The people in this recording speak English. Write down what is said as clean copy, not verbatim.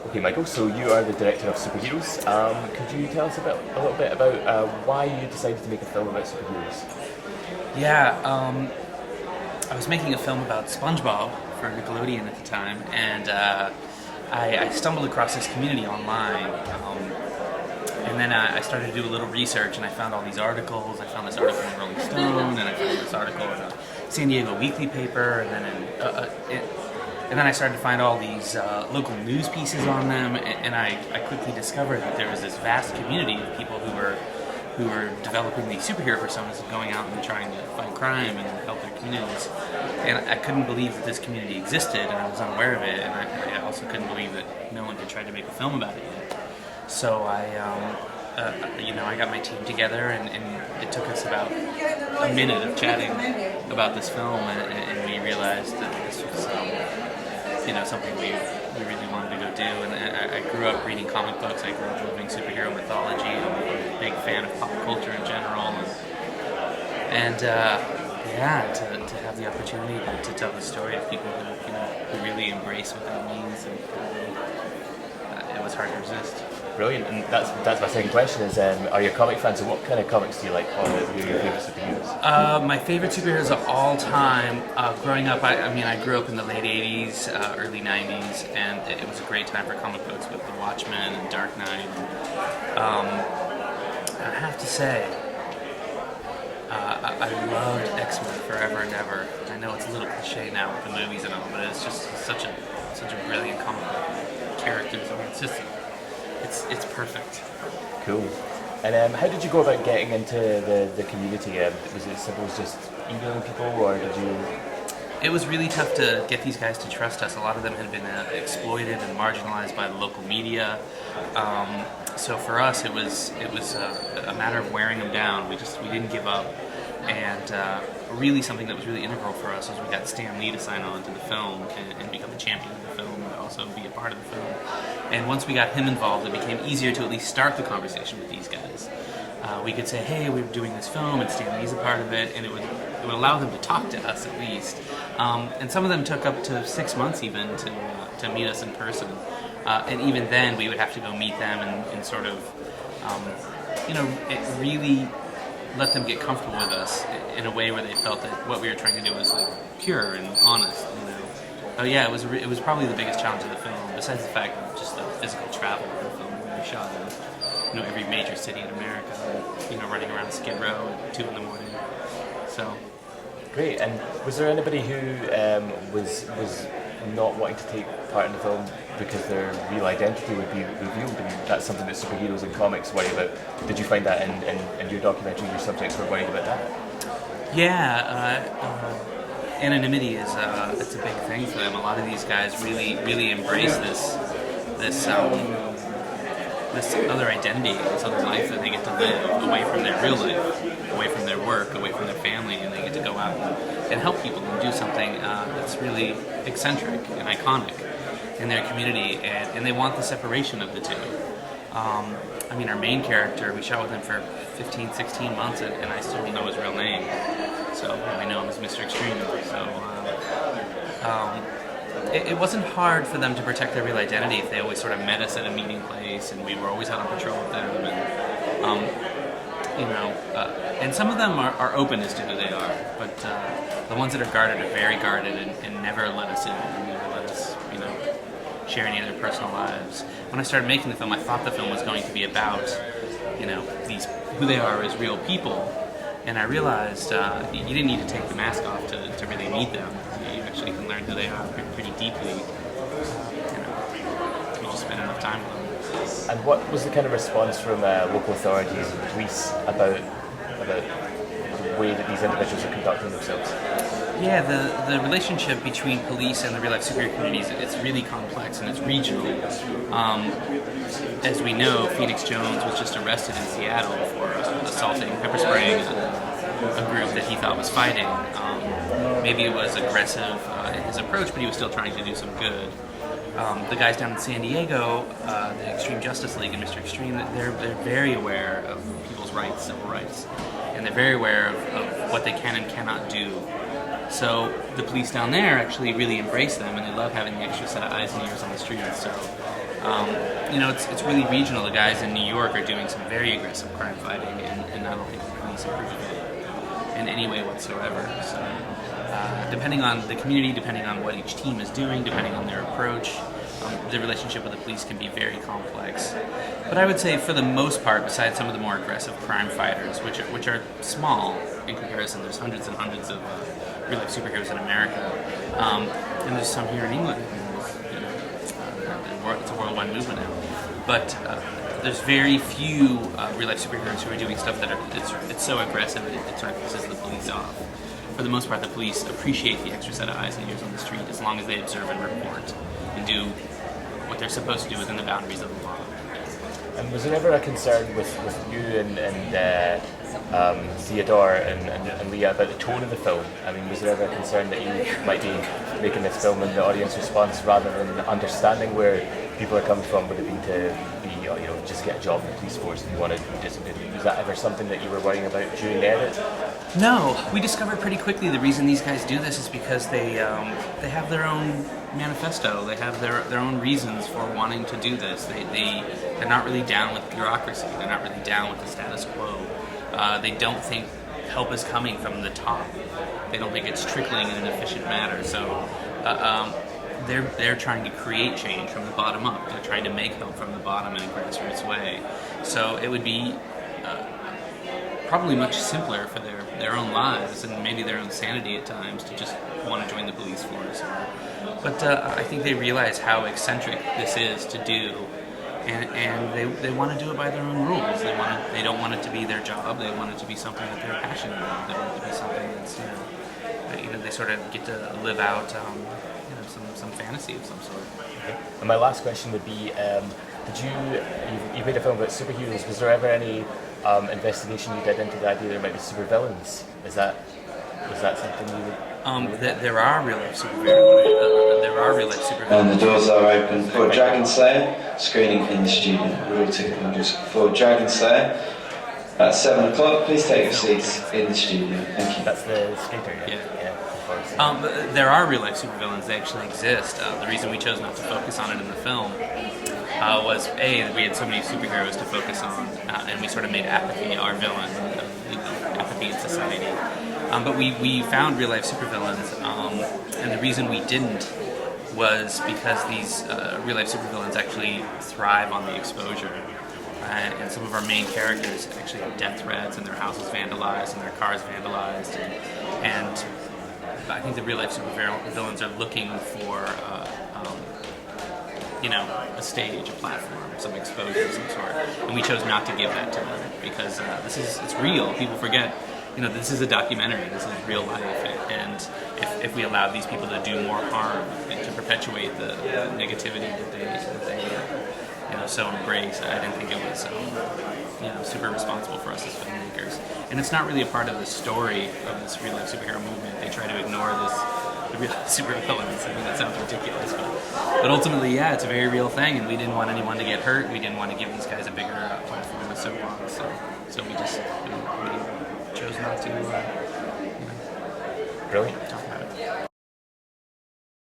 Okay, Michael, so you are the director of superheroes. Could you tell us a little bit about why you decided to make a film about superheroes? Yeah, I was making a film about Spongebob for Nickelodeon at the time, and I stumbled across this community online. And then I started to do a little research, and I found all these articles. I found this article in Rolling Stone, and I found this article in a San Diego weekly paper, and then I started to find all these local news pieces on them, and I quickly discovered that there was this vast community of people who were developing these superhero personas and going out and trying to fight crime and help their communities. And I couldn't believe that this community existed, and I was unaware of it, and I also couldn't believe that no one had tried to make a film about it yet. So I got my team together, and it took us about a minute of chatting about this film, and we realized that this was something we really wanted to go do. And I grew up reading comic books. I grew up loving superhero mythology. I'm a big fan of pop culture in general, and to have the opportunity to tell the story of people who really embrace what that means, and it was hard to resist. Brilliant, and that's my second question is, are you a comic fan? So what kind of comics do you like? Who are your favourite superheroes? My favorite superheroes of all time, growing up, I grew up in the late 80s, early 90s, and it was a great time for comic books with The Watchmen and Dark Knight. I have to say, I loved X-Men forever and ever. I know it's a little cliche now with the movies and all, but it's just such a brilliant comic book characters. I mean, it's perfect. Cool. And how did you go about getting into the community? Was it simple as just emailing people, or did you? It was really tough to get these guys to trust us. A lot of them had been exploited and marginalized by the local media. So for us, it was a matter of wearing them down. We didn't give up, and really something that was really integral for us was we got Stan Lee to sign on to the film and become a champion of the film, and also be a part of the film. And once we got him involved, it became easier to at least start the conversation with these guys. We could say, hey, we're doing this film, and Stan Lee's a part of it, and it would allow them to talk to us at least. And some of them took up to 6 months even to meet us in person. And even then, we would have to go meet them and sort of, it really let them get comfortable with us in a way where they felt that what we were trying to do was like pure and honest. Oh yeah, it was probably the biggest challenge of the film, besides the fact of just the physical travel of the film. We shot in every major city in America, running around Skid Row at 2 a.m. So great. And was there anybody who was not wanting to take part in the film because their real identity would be revealed? I mean, that's something that superheroes and comics worry about. Did you find that in your documentary, your subjects were worried about that? Yeah, anonymity is it's a big thing for them. A lot of these guys really embrace this other identity, this other life that they get to live away from their real life, away from their work, away from their family, and they get to go out and help people and do something that's really eccentric and iconic in their community, and they want the separation of the two. Our main character, we shot with him for 15, 16 months, and I still don't know his real name. So I know him as Mr. Extreme. So it wasn't hard for them to protect their real identity if they always sort of met us at a meeting place, and we were always out on patrol with them. And some of them are open as to who they are, but the ones that are guarded are very guarded and never let us in, and never let us, share any of their personal lives. When I started making the film, I thought the film was going to be about, who they are as real people. And I realized you didn't need to take the mask off to really meet them. You actually can learn who they are pretty deeply. If you just spend enough time with them. And what was the kind of response from local authorities and police about the way that these individuals are conducting themselves? Yeah, the relationship between police and the real life superhero communities, it's really complex and it's regional. As we know, Phoenix Jones was just arrested in Seattle for assaulting, pepper spraying a group that he thought was fighting. Maybe it was aggressive in his approach, but he was still trying to do some good. The guys down in San Diego, the Extreme Justice League and Mr. Extreme, they're very aware of people's rights, civil rights, and they're very aware of what they can and cannot do. So the police down there actually really embrace them, and they love having the extra set of eyes and ears on the streets. So It's really regional. The guys in New York are doing some very aggressive crime fighting, and I don't think the police approve of it in any way whatsoever. So, depending on the community, depending on what each team is doing, depending on their approach, the relationship with the police can be very complex. But I would say, for the most part, besides some of the more aggressive crime fighters, which are small in comparison, there's hundreds and hundreds of real-life superheroes in America, and there's some here in England. It's a worldwide movement now. But there's very few real-life superheroes who are doing stuff that it's so aggressive it sort of pisses the police off. For the most part, the police appreciate the extra set of eyes and ears on the street as long as they observe and report and do what they're supposed to do within the boundaries of the law. And was there ever a concern with you and Theodore and Leah about the tone of the film? I mean, was there ever a concern that you might be making this film in the audience response rather than understanding where people are coming from? Would it be to be, just get a job in the police force if you want to do disability? Was that ever something that you were worrying about during the edit? No, we discovered pretty quickly the reason these guys do this is because they have their own manifesto. They have their own reasons for wanting to do this. They're not really down with bureaucracy. They're not really down with the status quo. They don't think help is coming from the top. They don't think it's trickling in an efficient manner. So they're trying to create change from the bottom up. They're trying to make help from the bottom in a grassroots way. So it would be probably much simpler for their own lives and maybe their own sanity at times to just want to join the police force. But I think they realize how eccentric this is to do. And they want to do it by their own rules. They don't want it to be their job. They want it to be something that they're passionate about. They want it to be something that's they sort of get to live out some fantasy of some sort. Okay. And my last question would be: you made a film about superheroes? Was there ever any investigation you did into the idea there might be supervillains? Was that something you would? There are real life superheroes. There are real life superheroes. And the doors are open for Dragon Slayer screening in the studio. Real ticket holders for Dragon Slayer at 7 o'clock. Please take your seats in the studio. Thank you. That's the skater. Yeah. But there are real life supervillains. They actually exist. The reason we chose not to focus on it in the film was we had so many superheroes to focus on, and we sort of made apathy our villain. Apathy in society. But we found real life supervillains, and the reason we didn't was because these real life supervillains actually thrive on the exposure. And some of our main characters actually have death threats and their houses vandalized and their cars vandalized. And I think the real life supervillains are looking for a stage, a platform, some exposure of some sort. And we chose not to give that to them because it's real. People forget. This is a documentary. This is real life, and if we allowed these people to do more harm and to perpetuate the negativity that they so embrace, I didn't think it was super responsible for us as filmmakers. And it's not really a part of the story of this real life superhero movement. They try to ignore the real life supervillains. I mean, that sounds ridiculous, but ultimately, it's a very real thing, and we didn't want anyone to get hurt. We didn't want to give these guys a bigger platform and so on. So we just. We chose not to Brilliant. talk about it.